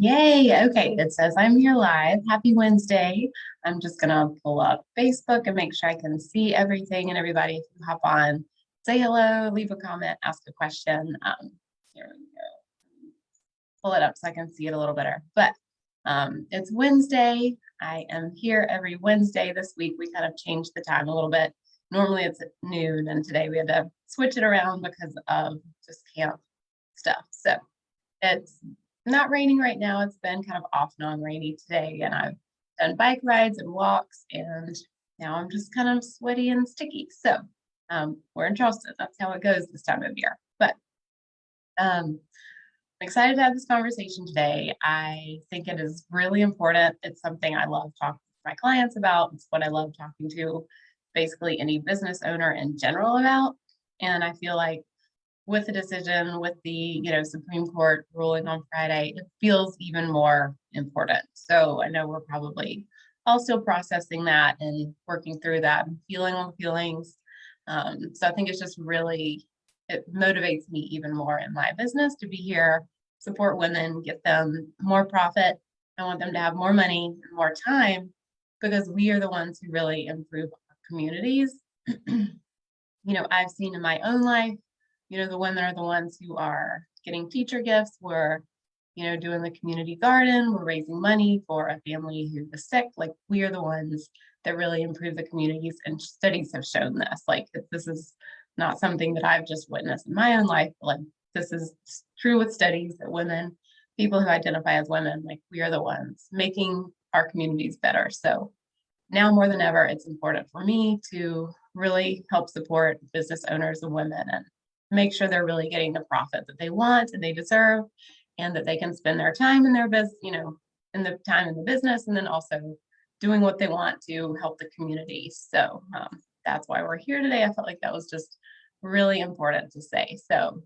Yay. Okay. It says I'm here live. Happy Wednesday. I'm just going to pull up Facebook and make sure I can see everything and everybody. If you hop on, say hello, leave a comment, ask a question. Here we go. Pull it up so I can see it a little better. But it's Wednesday. I am here every Wednesday. This week we kind of changed the time a little bit. Normally it's at noon, and today we had to switch it around because of just camp stuff. So it's not raining right now. It's been kind of off and on rainy today, and I've done bike rides and walks, and now I'm just kind of sweaty and sticky. So we're in Charleston. That's how it goes this time of year. But I'm excited to have this conversation today. I think it is really important. It's something I love talking to my clients about. It's what I love talking to basically any business owner in general about. And I feel like with the decision, with the Supreme Court ruling on Friday, it feels even more important. So I know we're probably all still processing that and working through that and feeling all the feelings. So I think it's just really, it motivates me even more in my business to be here, support women, get them more profit. I want them to have more money and more time because we are the ones who really improve our communities. I've seen in my own life, the women are the ones who are getting teacher gifts. We're, doing the community garden. We're raising money for a family who is sick. Like, we are the ones that really improve the communities, and studies have shown this. Like, this is not something that I've just witnessed in my own life. Like, this is true with studies that women, people who identify as women, like, we are the ones making our communities better. So now more than ever, it's important for me to really help support business owners and women and make sure they're really getting the profit that they want and they deserve, and that they can spend their time in their business, in the time in the business, and then also doing what they want to help the community. So that's why we're here today. I felt like that was just really important to say. So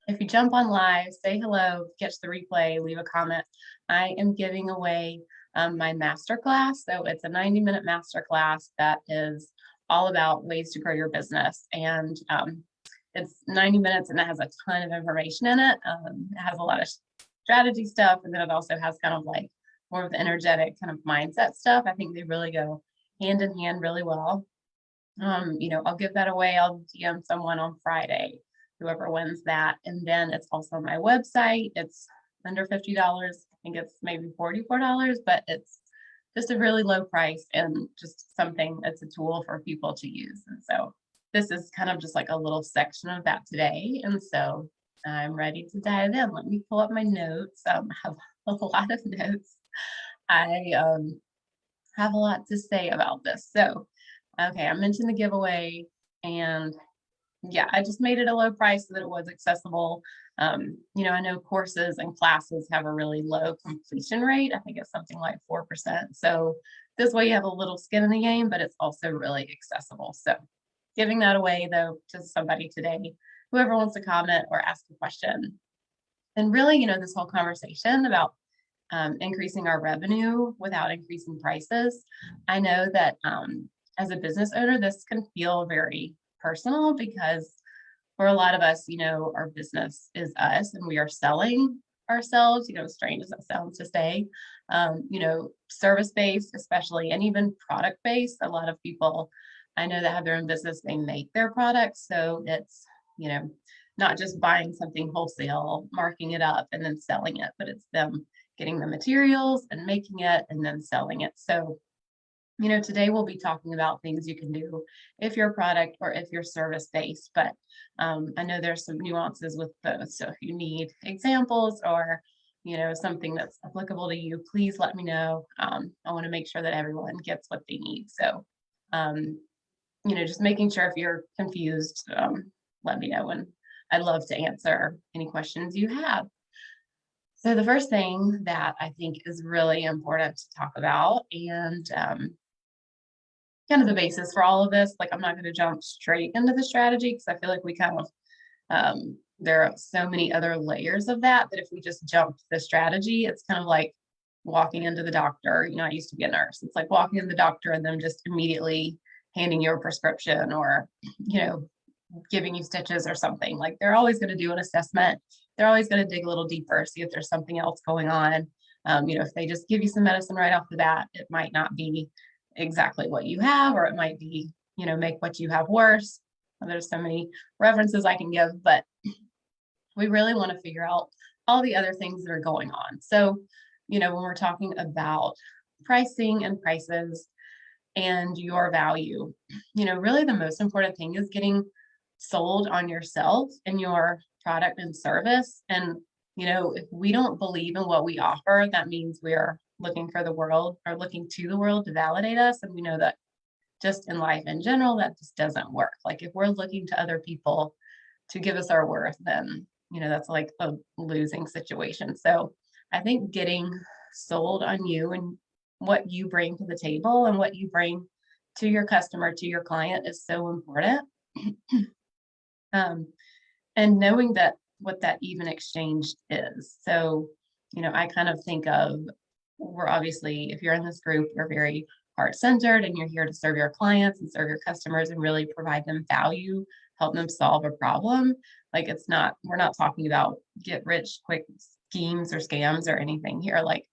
if you jump on live, say hello, catch the replay, leave a comment. I am giving away my masterclass. So it's a 90-minute masterclass that is all about ways to grow your business. And it's 90 minutes and it has a ton of information in it. It has a lot of strategy stuff. And then it also has kind of like more of the energetic kind of mindset stuff. I think they really go hand in hand really well. I'll give that away. I'll DM someone on Friday, whoever wins that. And then it's also on my website. It's under $50. I think it's maybe $44, but it's just a really low price and just something that's a tool for people to use. And so this is kind of just like a little section of that today. And so I'm ready to dive in. Let me pull up my notes. I have a lot of notes. I have a lot to say about this. So, okay, I mentioned the giveaway, and yeah, I just made it a low price so that it was accessible. I know courses and classes have a really low completion rate. I think it's something like 4%. So this way you have a little skin in the game, but it's also really accessible. So giving that away though to somebody today, whoever wants to comment or ask a question. And really, this whole conversation about increasing our revenue without increasing prices. I know that as a business owner, this can feel very personal because for a lot of us, our business is us and we are selling ourselves, strange as that sounds to say, service-based, especially, and even product-based. A lot of people I know that have their own business, they make their products. So it's, not just buying something wholesale, marking it up and then selling it, but it's them getting the materials and making it and then selling it. So today we'll be talking about things you can do if you're a product or if you're service-based, but I know there's some nuances with both. So if you need examples or, something that's applicable to you, please let me know. I want to make sure that everyone gets what they need. So, just making sure if you're confused, let me know, and I'd love to answer any questions you have. So the first thing that I think is really important to talk about, and kind of the basis for all of this, like, I'm not going to jump straight into the strategy because I feel like we kind of, there are so many other layers of that if we just jump to the strategy, it's kind of like walking into the doctor. I used to be a nurse. It's like walking into the doctor and then just immediately handing you a prescription or, giving you stitches or something. Like, they're always going to do an assessment. they're always going to dig a little deeper, see if there's something else going on. If they just give you some medicine right off the bat, it might not be exactly what you have, or it might be, make what you have worse. There's so many references I can give, but we really want to figure out all the other things that are going on. So, when we're talking about pricing and prices and your value, really the most important thing is getting sold on yourself and your product and service. And, if we don't believe in what we offer, that means we're looking for the world or looking to the world to validate us. And we know that just in life in general, that just doesn't work. Like if we're looking to other people to give us our worth, then, that's like a losing situation. So I think getting sold on you and what you bring to the table and what you bring to your customer, to your client is so important. And knowing that what that even exchange is. So, I kind of think of, we're obviously, if you're in this group, you're very heart-centered and you're here to serve your clients and serve your customers and really provide them value, help them solve a problem. Like we're not talking about get rich quick schemes or scams or anything here. Like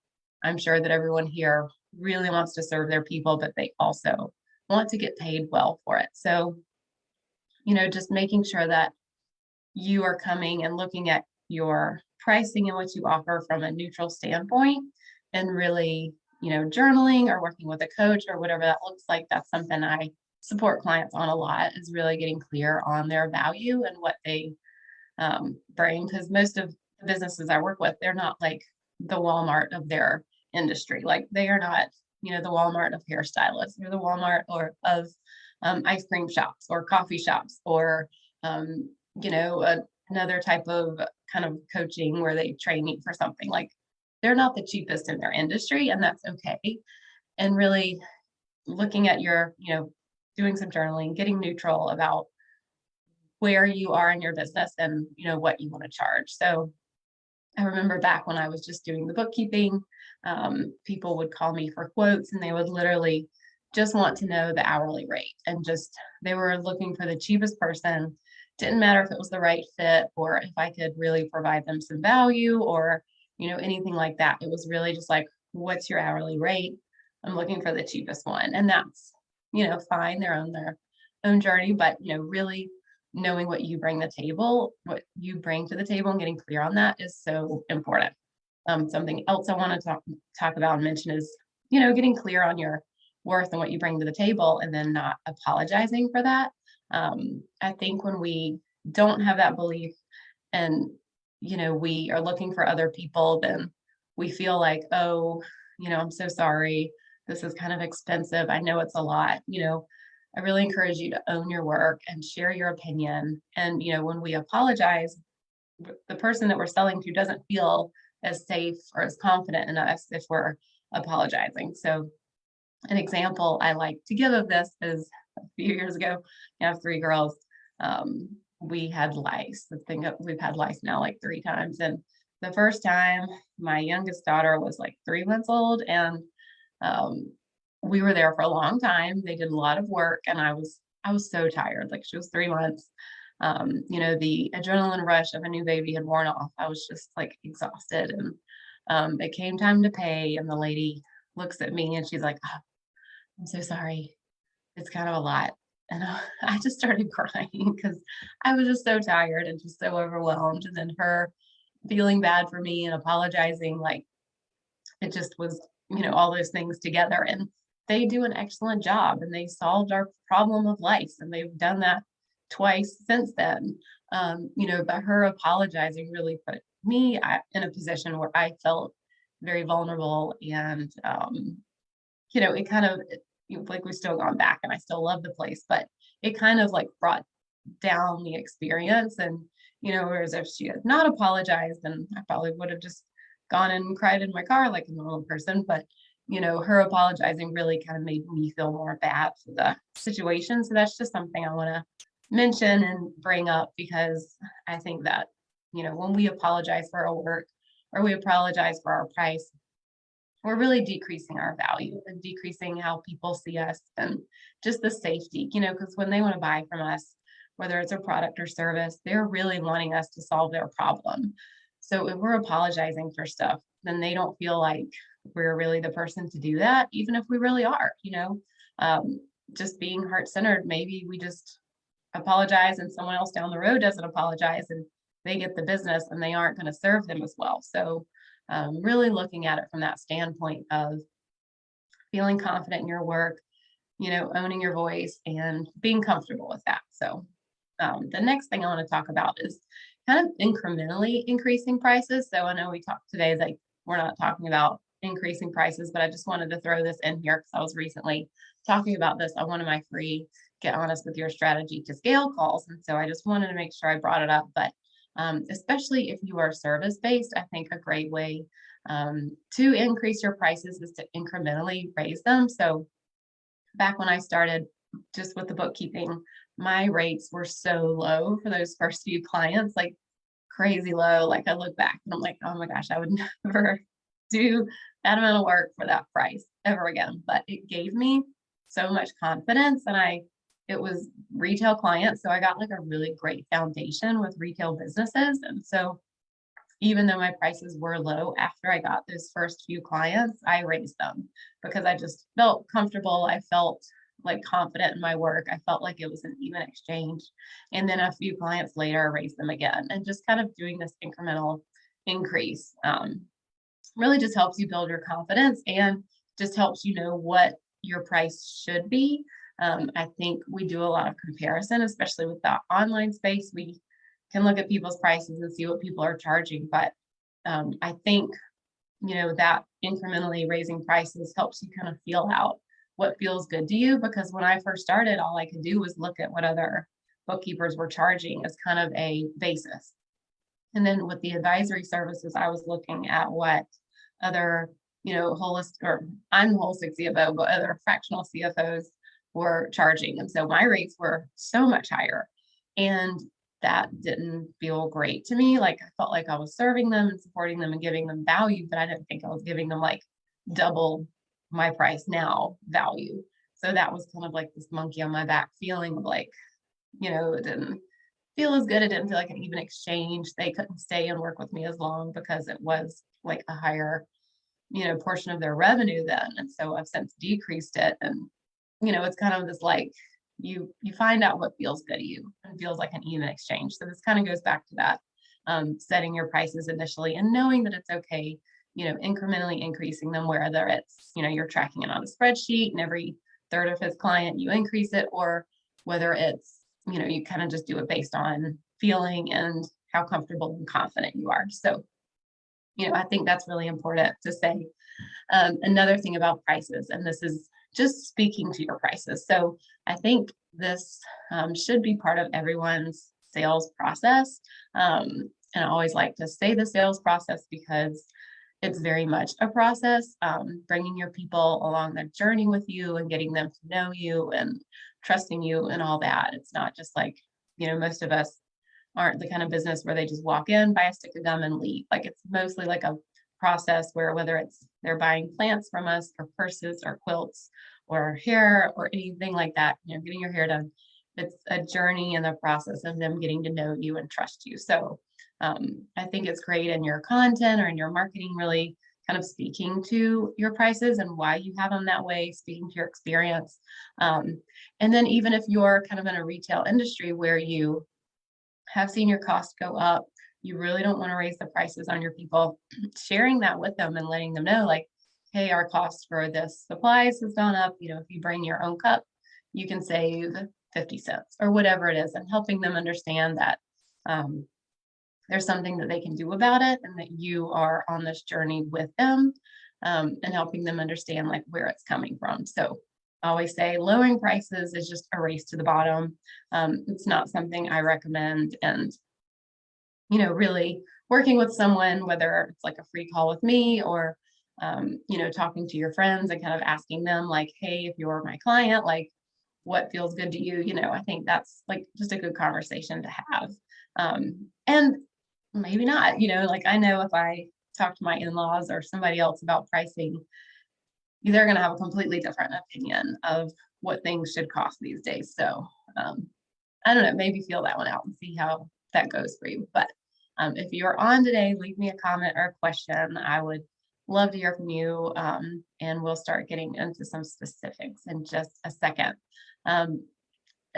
I'm sure that everyone here really wants to serve their people, but they also want to get paid well for it. So, just making sure that you are coming and looking at your pricing and what you offer from a neutral standpoint and really, journaling or working with a coach or whatever that looks like. That's something I support clients on a lot, is really getting clear on their value and what they bring. Because most of the businesses I work with, they're not like the Walmart of their industry. Like they are not, the Walmart of hairstylists or the Walmart or of ice cream shops or coffee shops or another type of kind of coaching where they train you for something. Like they're not the cheapest in their industry, and that's okay. And really looking at your, doing some journaling, getting neutral about where you are in your business and, what you want to charge. So I remember back when I was just doing the bookkeeping, people would call me for quotes and they would literally just want to know the hourly rate, and just, they were looking for the cheapest person. Didn't matter if it was the right fit or if I could really provide them some value or, anything like that. It was really just like, what's your hourly rate? I'm looking for the cheapest one. And that's, fine. They're on their own journey, but, really knowing what you bring to the table, and getting clear on that is so important. Something else I want to talk about and mention is, getting clear on your worth and what you bring to the table and then not apologizing for that. I think when we don't have that belief and, we are looking for other people, then we feel like, oh, I'm so sorry. This is kind of expensive. I know it's a lot. I really encourage you to own your work and share your opinion. And, when we apologize, the person that we're selling to doesn't feel as safe or as confident in us if we're apologizing. So an example I like to give of this is a few years ago, I have 3 girls. We had lice. We've had lice now like 3 times. And the first time, my youngest daughter was like 3 months old, and we were there for a long time. They did a lot of work, and I was so tired. Like she was 3 months. The adrenaline rush of a new baby had worn off. I was just like exhausted, and it came time to pay, and the lady looks at me and she's like, oh, I'm so sorry. It's kind of a lot. And I just started crying because I was just so tired and just so overwhelmed. And then her feeling bad for me and apologizing, like it just was, all those things together. And they do an excellent job, and they solved our problem of lice, and they've done that twice since then. But her apologizing really put me in a position where I felt very vulnerable, and it kind of, like we've still gone back and I still love the place, but it kind of like brought down the experience. And, whereas if she had not apologized, then I probably would have just gone and cried in my car like a normal person. But, her apologizing really kind of made me feel more bad for the situation. So that's just something I want to mention and bring up, because I think that, when we apologize for our work or we apologize for our price, we're really decreasing our value and decreasing how people see us and just the safety, because when they want to buy from us, whether it's a product or service, they're really wanting us to solve their problem. So if we're apologizing for stuff, then they don't feel like we're really the person to do that, even if we really are, just being heart-centered. Maybe we just apologize and someone else down the road doesn't apologize and they get the business and they aren't going to serve them as well. So really looking at it from that standpoint of feeling confident in your work, owning your voice and being comfortable with that. So the next thing I want to talk about is kind of incrementally increasing prices. So I know we talked today, like we're not talking about increasing prices, but I just wanted to throw this in here because I was recently talking about this on one of my free Get Honest with Your Strategy to Scale calls. And so I just wanted to make sure I brought it up. But especially if you are service-based, I think a great way to increase your prices is to incrementally raise them. So back when I started just with the bookkeeping, my rates were so low for those first few clients, like crazy low. Like I look back and I'm like, oh my gosh, I would never do that amount of work for that price ever again. But it gave me so much confidence, and it was retail clients. So I got like a really great foundation with retail businesses. And so even though my prices were low after I got those first few clients, I raised them because I just felt comfortable. I felt like confident in my work. I felt like it was an even exchange. And then a few clients later, I raised them again, and just kind of doing this incremental increase really just helps you build your confidence and just helps you know what your price should be. I think we do a lot of comparison, especially with the online space. We can look at people's prices and see what people are charging. But I think, that incrementally raising prices helps you kind of feel out what feels good to you. Because when I first started, all I could do was look at what other bookkeepers were charging as kind of a basis. And then with the advisory services, I was looking at what other, holistic, or I'm holistic CFO, but other fractional CFOs were charging. And so my rates were so much higher. And that didn't feel great to me. Like I felt like I was serving them and supporting them and giving them value, but I didn't think I was giving them like double my price now value. So that was kind of like this monkey on my back feeling of like, it didn't feel as good. It didn't feel like an even exchange. They couldn't stay and work with me as long because it was like a higher, portion of their revenue then. And so I've since decreased it. And, it's kind of this like, you find out what feels good to you and feels like an even exchange. So this kind of goes back to that, setting your prices initially and knowing that it's okay, incrementally increasing them, whether it's, you're tracking it on a spreadsheet and every third or fifth client you increase it, or whether it's, you kind of just do it based on feeling and how comfortable and confident you are. So, I think that's really important to say. Another thing about prices, and this is just speaking to your prices. So I think this should be part of everyone's sales process. And I always like to say the sales process because it's very much a process, bringing your people along the journey with you and getting them to know you and trusting you and all that. It's not just like, most of us aren't the kind of business where they just walk in, buy a stick of gum and leave. Like it's mostly like a process where whether it's they're buying plants from us or purses or quilts or hair or anything like that, getting your hair done, it's a journey in the process of them getting to know you and trust you. So I think it's great in your content or in your marketing, really kind of speaking to your prices and why you have them that way, speaking to your experience. And then even if you're kind of in a retail industry where you have seen your costs go up, you really don't want to raise the prices on your people, sharing that with them and letting them know like, hey, our cost for this supplies has gone up. If you bring your own cup, you can save 50 cents or whatever it is, and helping them understand that there's something that they can do about it and that you are on this journey with them, and helping them understand like where it's coming from. So I always say lowering prices is just a race to the bottom. It's not something I recommend. And, really working with someone, whether it's like a free call with me or, talking to your friends and kind of asking them like, hey, if you're my client, like what feels good to you? I think that's like just a good conversation to have. And maybe not, like I know if I talk to my in-laws or somebody else about pricing, they're going to have a completely different opinion of what things should cost these days. So I don't know, maybe feel that one out and see how that goes for you. But If you're on today, leave me a comment or a question. I would love to hear from you, and we'll start getting into some specifics in just a second. Um,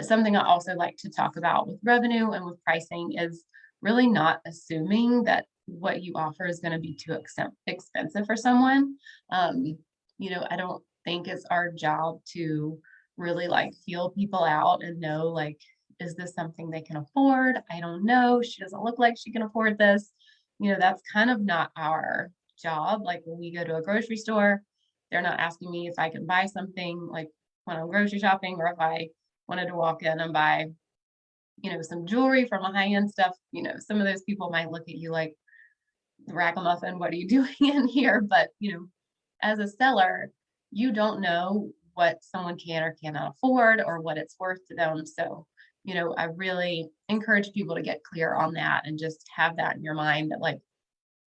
Something I also like to talk about with revenue and with pricing is really not assuming that what you offer is going to be too expensive for someone. I don't think it's our job to really like feel people out and know, like, is this something they can afford? I don't know. She doesn't look like she can afford this. That's kind of not our job. Like when we go to a grocery store, they're not asking me if I can buy something like when I'm grocery shopping, or if I wanted to walk in and buy, some jewelry from a high-end stuff. Some of those people might look at you like, ragamuffin, what are you doing in here? But, as a seller, you don't know what someone can or cannot afford or what it's worth to them. So, I really encourage people to get clear on that and just have that in your mind, that like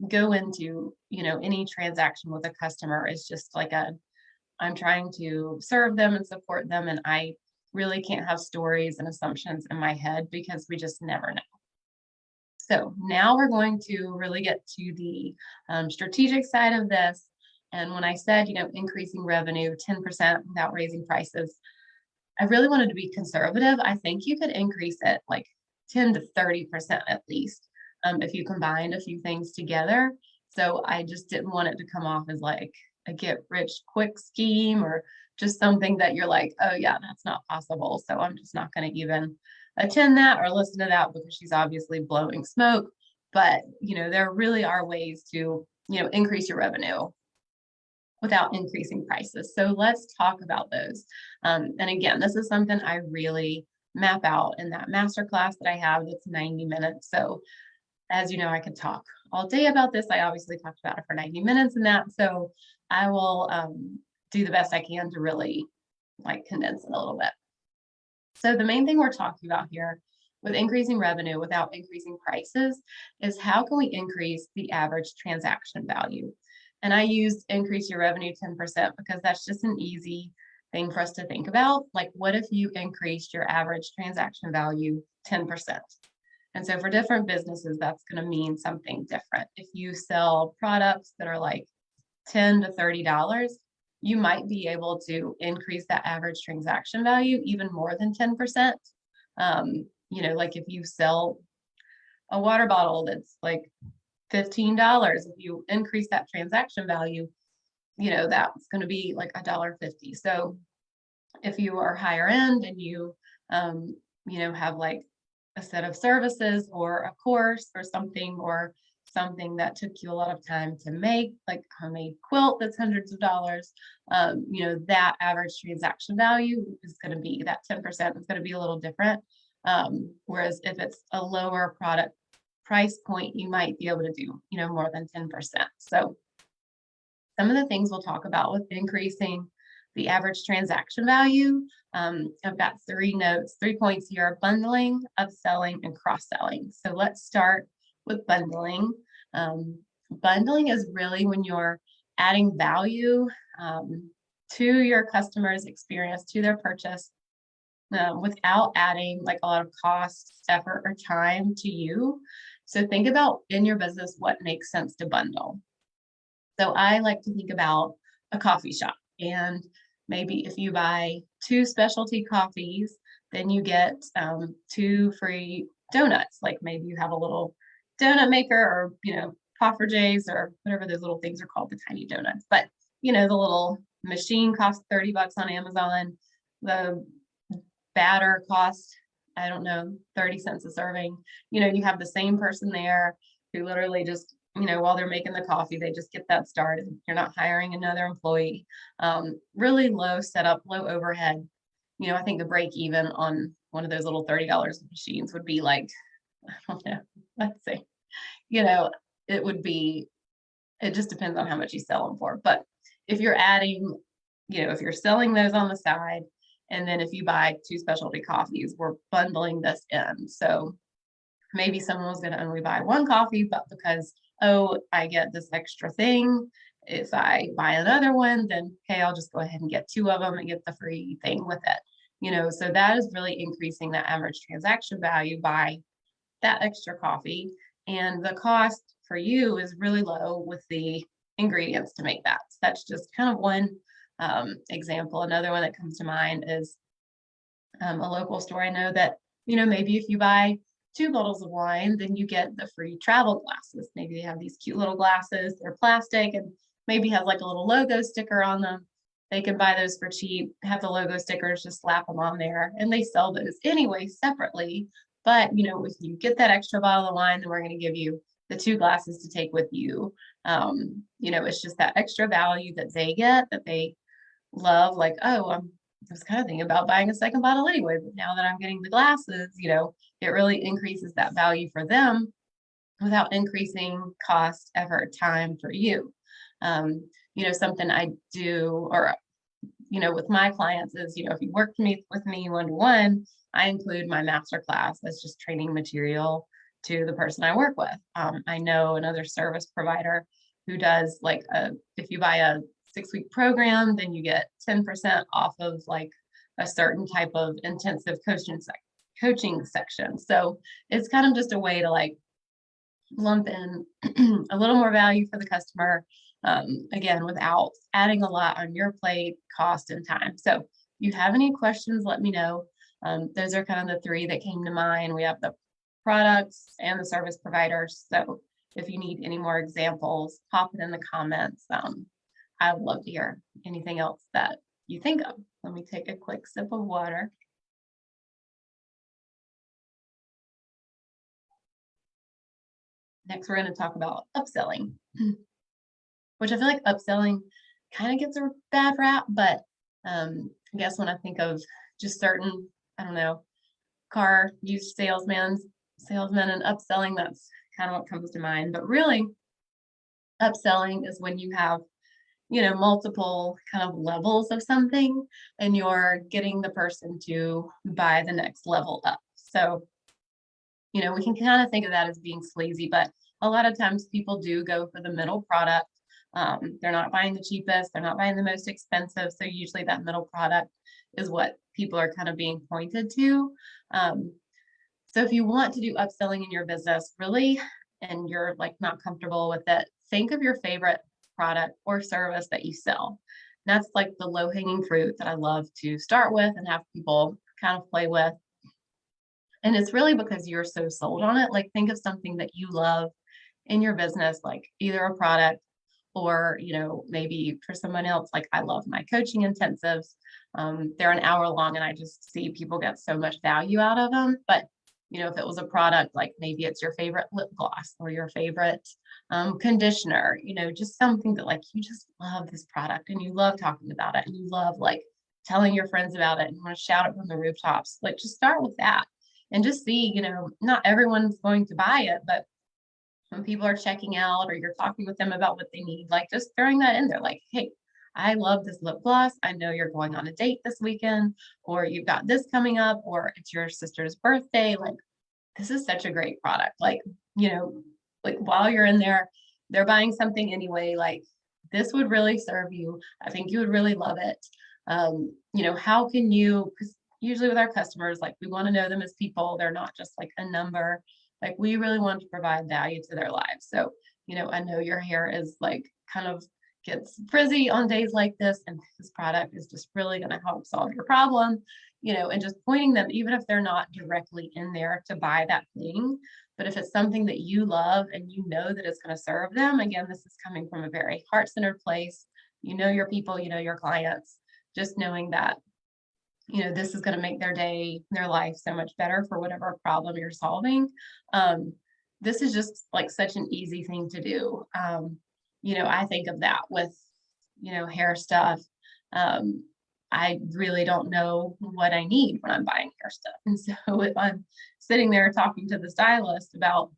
go into, any transaction with a customer is just like I'm trying to serve them and support them. And I really can't have stories and assumptions in my head, because we just never know. So now we're going to really get to the strategic side of this. And when I said, increasing revenue 10% without raising prices, I really wanted to be conservative. I think you could increase it like 10 to 30% at least, if you combined a few things together. So I just didn't want it to come off as like a get rich quick scheme, or just something that you're like, oh yeah, that's not possible, so I'm just not going to even attend that or listen to that, because she's obviously blowing smoke. But there really are ways to increase your revenue without increasing prices. So let's talk about those. And again, this is something I really map out in that masterclass that I have that's 90 minutes. So as you know, I could talk all day about this. I obviously talked about it for 90 minutes in that. So I will do the best I can to really like condense it a little bit. So the main thing we're talking about here with increasing revenue without increasing prices is, how can we increase the average transaction value? And I used increase your revenue 10% because that's just an easy thing for us to think about. Like, what if you increased your average transaction value 10%? And so for different businesses, that's going to mean something different. If you sell products that are like $10 to $30, you might be able to increase that average transaction value even more than 10%. Like if you sell a water bottle that's like $15, if you increase that transaction value, that's going to be like $1.50. So if you are higher end and you, have like a set of services or a course or something that took you a lot of time to make, like a homemade quilt that's hundreds of dollars, that average transaction value is going to be that 10% is going to be a little different. Whereas if it's a lower product price point, you might be able to do, more than 10%. So some of the things we'll talk about with increasing the average transaction value, I've got 3 points here: bundling, upselling, and cross-selling. So let's start with bundling. Bundling is really when you're adding value to your customer's experience, to their purchase, without adding like a lot of cost, effort, or time to you. So think about in your business what makes sense to bundle. So I like to think about a coffee shop, and maybe if you buy 2 specialty coffees, then you get 2 free donuts. Like maybe you have a little donut maker, or poffer jays, or whatever those little things are called, the tiny donuts. But the little machine costs $30 on Amazon. The batter costs, I don't know, 30 cents a serving. You have the same person there who literally just, while they're making the coffee, they just get that started. You're not hiring another employee. Really low setup, low overhead. I think the break even on one of those little $30 machines would be like, I don't know, let's say, it would be, it just depends on how much you sell them for. But if you're adding, if you're selling those on the side, and then if you buy 2 specialty coffees, we're bundling this in. So maybe someone was going to only buy 1 coffee, but because, I get this extra thing, if I buy another one, then, hey, I'll just go ahead and get 2 of them and get the free thing with it. So that is really increasing the average transaction value by that extra coffee. and the cost for you is really low with the ingredients to make that. So that's just kind of one example. Another one that comes to mind is a local store. I know that, maybe if you buy 2 bottles of wine, then you get the free travel glasses. Maybe they have these cute little glasses, they're plastic and maybe have like a little logo sticker on them. They can buy those for cheap, have the logo stickers, just slap them on there, and they sell those anyway separately. But, if you get that extra bottle of wine, then we're going to give you the 2 glasses to take with you. It's just that extra value that they get, that they love. Like, oh, I was kind of thinking about buying a second bottle anyway, but now that I'm getting the glasses, it really increases that value for them without increasing cost, effort, time for you. Something I do, or with my clients is, if you work with me one-to-one, I include my master class as just training material to the person I work with. I know another service provider who does like if you buy a 6-week program, then you get 10% off of like a certain type of intensive coaching section. So it's kind of just a way to like lump in a little more value for the customer, again, without adding a lot on your plate, cost, and time. So if you have any questions, let me know. Those are kind of the 3 that came to mind. We have the products and the service providers. So if you need any more examples, pop it in the comments. I would love to hear anything else that you think of. Let me take a quick sip of water. Next, we're going to talk about upselling, which I feel like upselling kind of gets a bad rap, but I guess when I think of just certain, I don't know, car used salesmen and upselling, that's kind of what comes to mind. But really, upselling is when you have multiple kind of levels of something and you're getting the person to buy the next level up. So, we can kind of think of that as being sleazy, but a lot of times people do go for the middle product. They're not buying the cheapest, they're not buying the most expensive. So usually that middle product is what people are kind of being pointed to. So if you want to do upselling in your business, really, and you're like not comfortable with it, think of your favorite product or service that you sell. And that's like the low-hanging fruit that I love to start with and have people kind of play with. And it's really because you're so sold on it. Like, think of something that you love in your business, like either a product or, maybe for someone else, like I love my coaching intensives. They're an hour long and I just see people get so much value out of them. But, if it was a product, like maybe it's your favorite lip gloss or your favorite conditioner, just something that like you just love this product and you love talking about it and you love like telling your friends about it and want to shout it from the rooftops. Like, just start with that and just see, not everyone's going to buy it, but when people are checking out or you're talking with them about what they need, like just throwing that in there, like, hey, I love this lip gloss. I know you're going on a date this weekend, or you've got this coming up, or it's your sister's birthday. Like, this is such a great product. Like, like while you're in there, they're buying something anyway. Like, this would really serve you. I think you would really love it. How can you, because usually with our customers, like we want to know them as people. They're not just like a number. Like, we really want to provide value to their lives. So, I know your hair is like kind of gets frizzy on days like this, and this product is just really going to help solve your problem, and just pointing them, even if they're not directly in there to buy that thing. But if it's something that you love and you know that it's going to serve them, again, this is coming from a very heart-centered place. Your people, your clients, just knowing that this is going to make their day, their life so much better for whatever problem you're solving. This is just like such an easy thing to do. I think of that with, hair stuff. I really don't know what I need when I'm buying hair stuff. And so if I'm sitting there talking to the stylist about,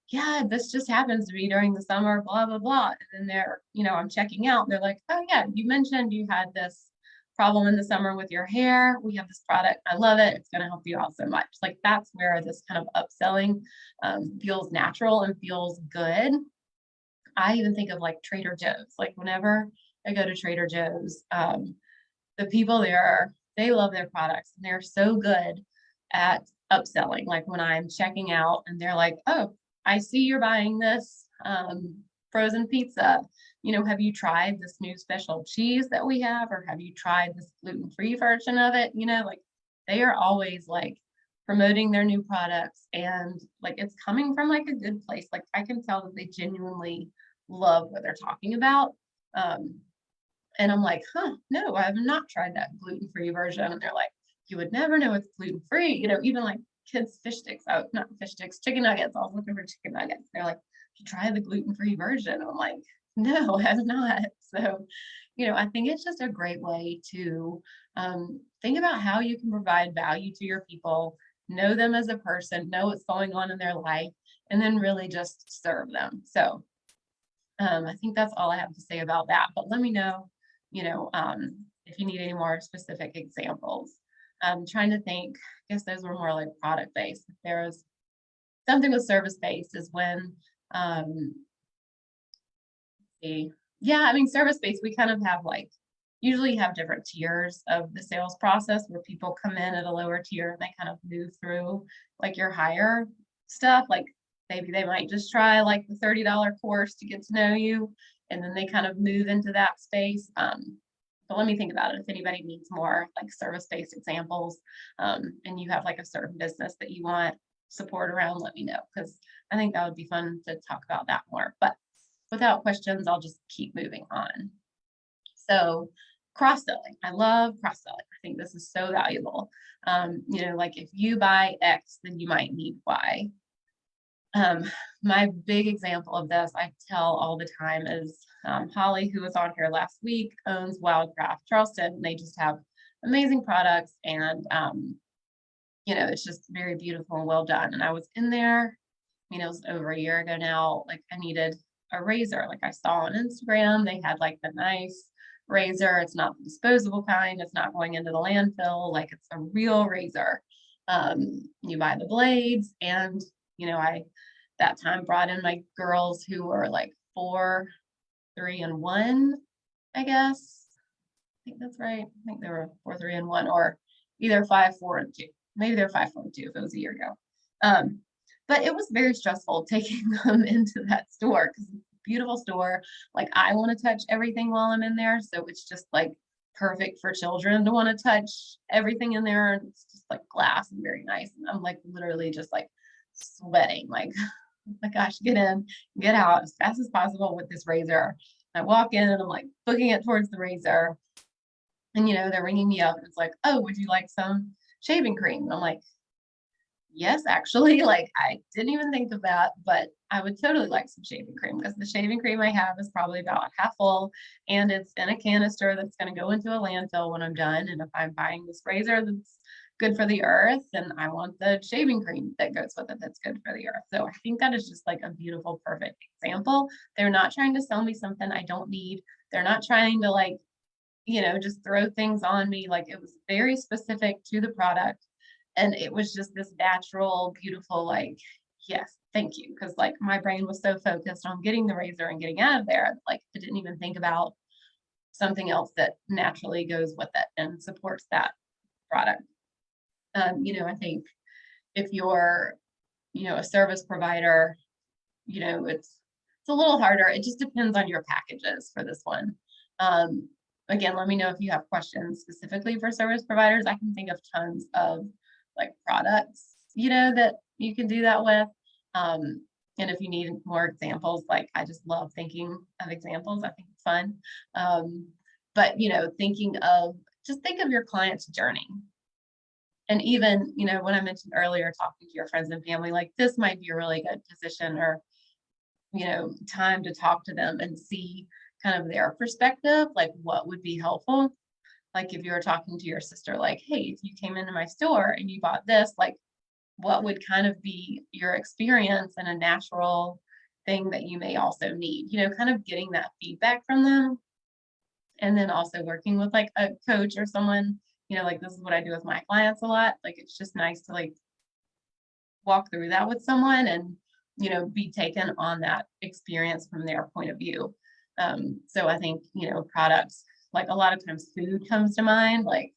yeah, this just happens to be during the summer, blah, blah, blah. And then they're, I'm checking out. They're like, oh yeah, you mentioned you had this problem in the summer with your hair. We have this product. I love it. It's going to help you out so much. Like, that's where this kind of upselling feels natural and feels good. I even think of like Trader Joe's. Like, whenever I go to Trader Joe's, the people there, they love their products and they're so good at upselling. Like, when I'm checking out and they're like, oh, I see you're buying this frozen pizza. Have you tried this new special cheese that we have, or have you tried this gluten-free version of it? Like they are always like promoting their new products, and like it's coming from like a good place. Like I can tell that they genuinely love what they're talking about. And I'm like, no, I have not tried that gluten-free version. And they're like, you would never know it's gluten-free. Even like kids fish sticks, not fish sticks, chicken nuggets. I was looking for chicken nuggets. They're like, you try the gluten-free version. I'm like, no, I have not. So, I think it's just a great way to think about how you can provide value to your people, know them as a person, know what's going on in their life, and then really just serve them. So I think that's all I have to say about that. But let me know, if you need any more specific examples. I'm trying to think, I guess those were more like product based. If there's something with service based is when, service based, we kind of have like, usually have different tiers of the sales process where people come in at a lower tier and they kind of move through like your higher stuff. Like maybe they might just try like the $30 course to get to know you, and then they kind of move into that space. But let me think about it. If anybody needs more like service-based examples, and you have like a certain business that you want support around, let me know, because I think that would be fun to talk about that more. But without questions, I'll just keep moving on. So cross-selling, I love cross-selling. I think this is so valuable. Like if you buy X, then you might need Y. My big example of this I tell all the time is Holly, who was on here last week, owns Wildcraft Charleston. They just have amazing products, and it's just very beautiful and well done. And I was in there, it was over a year ago now. Like I needed a razor. Like I saw on Instagram, they had like the nice razor. It's not the disposable kind. It's not going into the landfill. Like it's a real razor. You buy the blades, and I that time brought in my girls who were like 4, 3, and 1, I guess. I think that's right. I think they were 4, 3, and 1, or either 5, 4, and 2. Maybe they're 5, 4, and 2 if it was a year ago. But it was very stressful taking them into that store because it's a beautiful store. Like I want to touch everything while I'm in there. So it's just like perfect for children to want to touch everything in there. And it's just like glass and very nice. And I'm like literally just like sweating, like, oh my gosh, get in, get out as fast as possible with this razor. I walk in and I'm like booking it towards the razor. And they're ringing me up and it's like, oh, would you like some shaving cream? And I'm like, yes, actually, like I didn't even think of that, but I would totally like some shaving cream because the shaving cream I have is probably about half full, and it's in a canister that's going to go into a landfill when I'm done. And if I'm buying this razor that's good for the earth, then I want the shaving cream that goes with it that's good for the earth. So I think that is just like a beautiful, perfect example. They're not trying to sell me something I don't need. They're not trying to like, just throw things on me. Like it was very specific to the product. And it was just this natural, beautiful, like, yes, thank you. Because like my brain was so focused on getting the razor and getting out of there, like I didn't even think about something else that naturally goes with it and supports that product. I think if you're, a service provider, it's a little harder. It just depends on your packages for this one. Again, let me know if you have questions specifically for service providers. I can think of tons of like products, that you can do that with. And if you need more examples, like I just love thinking of examples. I think it's fun. But think of your client's journey. And even, when I mentioned earlier, talking to your friends and family, like this might be a really good position or, time to talk to them and see kind of their perspective, like what would be helpful. Like if you were talking to your sister, like, hey, if you came into my store and you bought this, like what would kind of be your experience and a natural thing that you may also need, kind of getting that feedback from them. And then also working with like a coach or someone, like this is what I do with my clients a lot. Like it's just nice to like walk through that with someone and, be taken on that experience from their point of view. So I think, products, like a lot of times food comes to mind. Like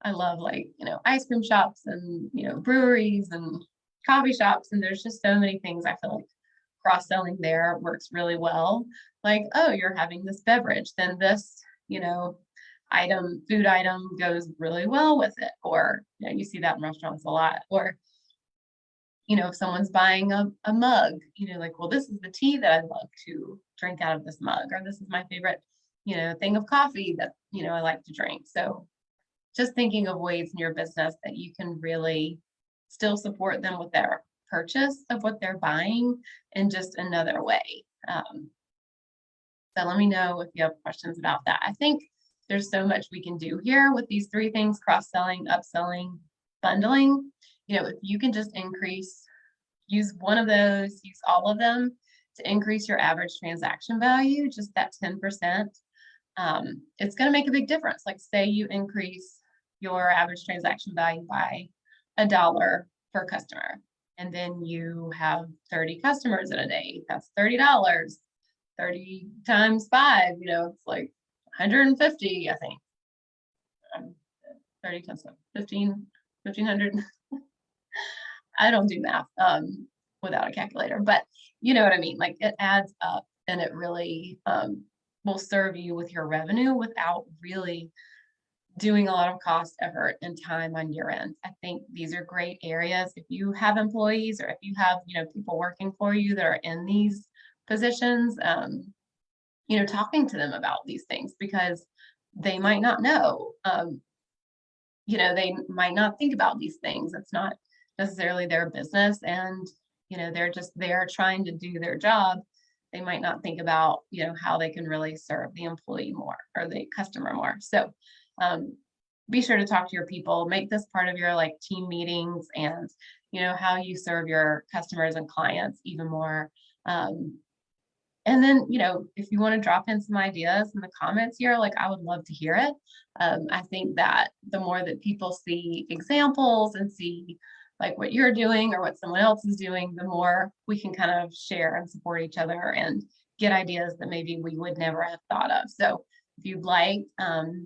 I love like, ice cream shops and, breweries and coffee shops. And there's just so many things I feel like cross-selling there works really well. Like, oh, you're having this beverage, then this, food item goes really well with it. Or, you see that in restaurants a lot. Or, if someone's buying a mug, like, well, this is the tea that I love to drink out of this mug, or this is my favorite, thing of coffee that, I like to drink. So just thinking of ways in your business that you can really still support them with their purchase of what they're buying in just another way. So let me know if you have questions about that. I think there's so much we can do here with these three things: cross-selling, upselling, bundling. If you can just use one of those, use all of them to increase your average transaction value, just that 10%, it's going to make a big difference. Like, say you increase your average transaction value by $1 per customer, and then you have 30 customers in a day. That's $30. 30 times 5, it's like 150, I think. 30 times 1,500. I don't do math without a calculator, but you know what I mean? Like, it adds up, and it really will serve you with your revenue without really doing a lot of cost, effort, and time on your end. I think these are great areas if you have employees, or if you have, people working for you that are in these positions, talking to them about these things, because they might not know, they might not think about these things. It's not necessarily their business, and, they're just there trying to do their job. They might not think about, how they can really serve the employee more, or the customer more. So be sure to talk to your people, make this part of your team meetings, and, how you serve your customers and clients even more. And then, if you want to drop in some ideas in the comments here, I would love to hear it. I think that the more that people see examples and see what you're doing or what someone else is doing, the more we can kind of share and support each other and get ideas that maybe we would never have thought of. So if you'd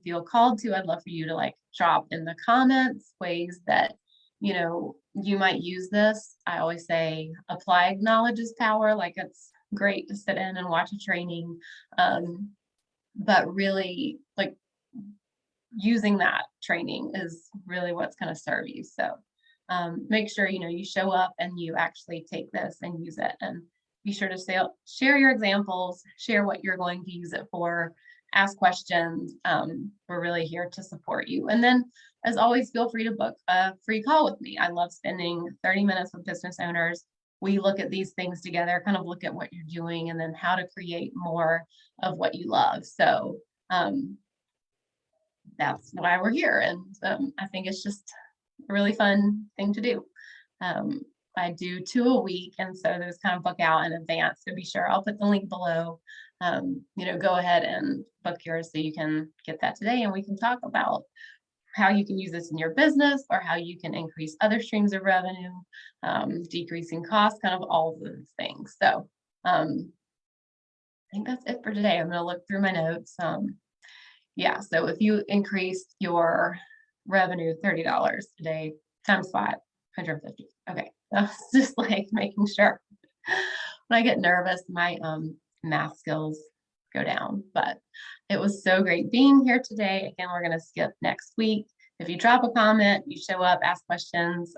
feel called to, I'd love for you to drop in the comments ways that, you might use this. I always say apply knowledge is power. It's great to sit in and watch a training, but really using that training is really what's going to serve you. So make sure you show up and you actually take this and use it, and be sure to share your examples, share what you're going to use it for, ask questions. We're really here to support you. And then, as always, feel free to book a free call with me. I love spending 30 minutes with business owners. We look at these things together, kind of look at what you're doing, and then how to create more of what you love. So that's why we're here. And I think it's just a really fun thing to do. I do 2 a week, and so those kind of book out in advance. So be sure, I'll put the link below. Go ahead and book yours so you can get that today, and we can talk about how you can use this in your business, or how you can increase other streams of revenue, decreasing costs, kind of all of those things. So I think that's it for today. I'm going to look through my notes. So if you increased your revenue $30 a day times 5, 150. Okay, that's just making sure. When I get nervous, my math skills go down. But it was so great being here today. Again, we're going to skip next week. If you drop a comment, you show up, ask questions,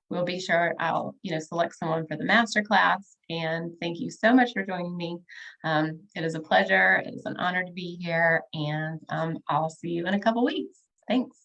we'll be sure I'll select someone for the masterclass. And thank you so much for joining me. It is a pleasure. It is an honor to be here, and I'll see you in a couple weeks. Thanks.